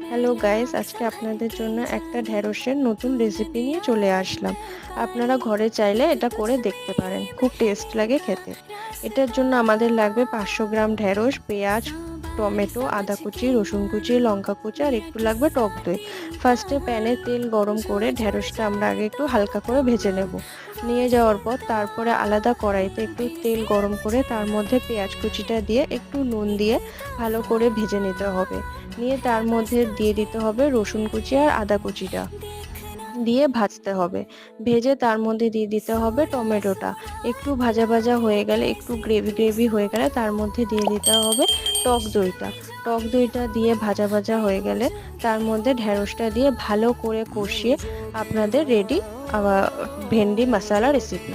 Hello guys, আজকে আপনাদের জন্য একটা ঢেঁড়সের নতুন রেসিপি নিয়ে চলে আসলাম। আপনারা ঘরে চাইলে এটা করে দেখতে পারেন, খুব টেস্ট লাগে খেতে। এটার জন্য আমাদের লাগবে 500 গ্রাম ঢেঁড়স, পেঁয়াজ, টমেটো, আদা কুচি, রসুন কুচি, লঙ্কা কুচি আর একটু লাগবে টক দই। ফার্স্টে প্যানে তেল গরম করে ঢেঁড়সটা আমরা আগে একটু হালকা করে ভেজে নেব। নিয়ে যাওয়ার পর তারপরে আলাদা কড়াইতে একটু তেল গরম করে তার মধ্যে পেঁয়াজ কুচিটা দিয়ে একটু নুন দিয়ে ভালো করে ভেজে নিতে হবে। নিয়ে তার মধ্যে দিয়ে দিতে হবে রসুন কুচি আর আদা কুচিটা দিয়ে ভাজতে হবে। ভেজে তার মধ্যে দিয়ে দিতে হবে টমেটোটা। একটু ভাজা ভাজা হয়ে গেলে, একটু গ্রেভি গ্রেভি হয়ে গেলে তার মধ্যে দিয়ে দিতে হবে টক দইটা। টক দইটা দিয়ে ভাজা ভাজা হয়ে গেলে তার মধ্যে ঢেঁড়সটা দিয়ে ভালো করে কষিয়ে আপনাদের রেডি ভেন্ডি মশলা রেসিপি।